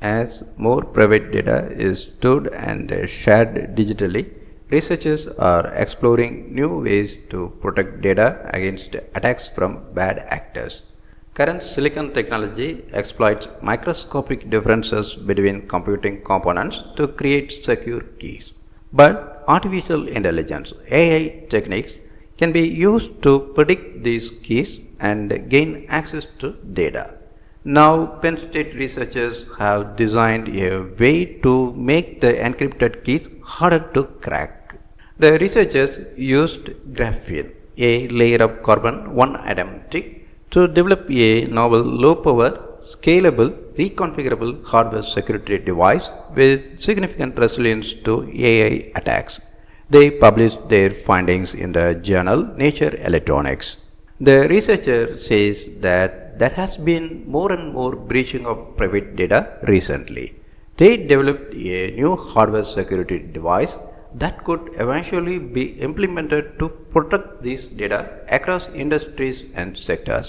As more private data is stored and shared digitally, researchers are exploring new ways to protect data against attacks from bad actors. Current silicon technology exploits microscopic differences between computing components to create secure keys. But artificial intelligence (AI) techniques can be used to predict these keys and gain access to data. Now, Penn State researchers have designed a way to make the encrypted keys harder to crack. The researchers used graphene, a layer of carbon one atom thick, to develop a novel low-power, scalable, reconfigurable hardware security device with significant resilience to AI attacks. They published their findings in the journal Nature Electronics. The researcher says that there has been more and more breaching of private data recently. They developed a new hardware security device that could eventually be implemented to protect this data across industries and sectors.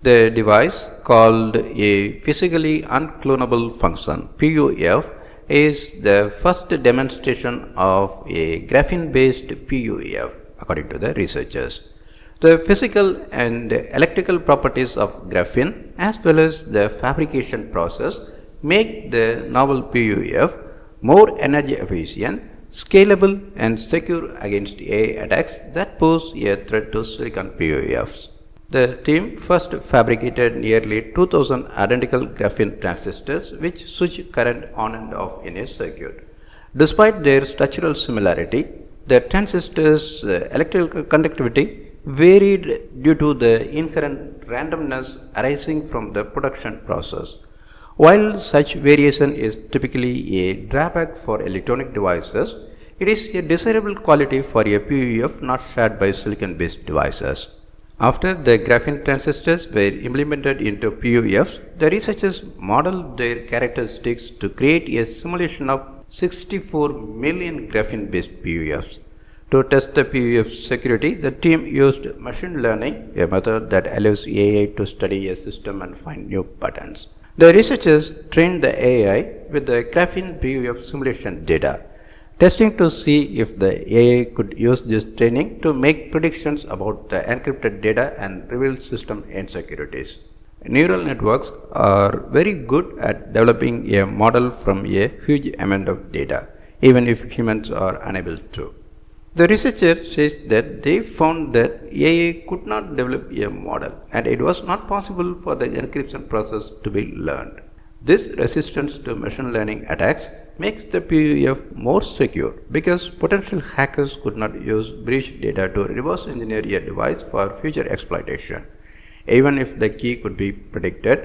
The device, called a physically unclonable function (PUF), is the first demonstration of a graphene-based PUF, according to the researchers. The physical and electrical properties of graphene, as well as the fabrication process, make the novel PUF more energy efficient, scalable, and secure against AI attacks that pose a threat to silicon PUFs. The team first fabricated nearly 2000 identical graphene transistors which switch current on and off in a circuit. Despite their structural similarity, the transistors' electrical conductivity varied due to the inherent randomness arising from the production process. While such variation is typically a drawback for electronic devices, it is a desirable quality for a PUF not shared by silicon-based devices. After the graphene transistors were implemented into PUFs, the researchers modeled their characteristics to create a simulation of 64 million graphene-based PUFs. To test the PUF's security, the team used machine learning, a method that allows AI to study a system and find new patterns. The researchers trained the AI with the graphene PUF simulation data, testing to see if the AI could use this training to make predictions about the encrypted data and reveal system insecurities. Neural networks are very good at developing a model from a huge amount of data, even if humans are unable to. The researcher says that they found that AI could not develop a model, and it was not possible for the encryption process to be learned. This resistance to machine learning attacks makes the PUF more secure because potential hackers could not use breached data to reverse engineer a device for future exploitation. Even if the key could be predicted,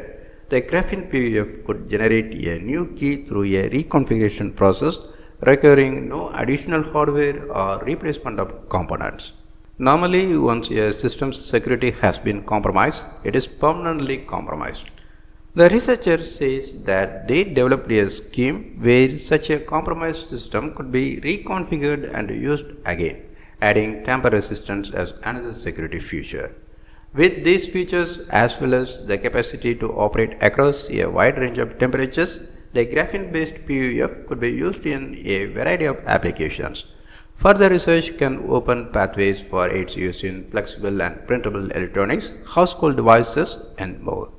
the graphene PUF could generate a new key through a reconfiguration process requiring no additional hardware or replacement of components. Normally, once a system's security has been compromised, it is permanently compromised. The researcher says that they developed a scheme where such a compromised system could be reconfigured and used again, adding tamper resistance as another security feature. With these features, as well as the capacity to operate across a wide range of temperatures, the graphene-based PUF could be used in a variety of applications. Further research can open pathways for its use in flexible and printable electronics, household devices, and more.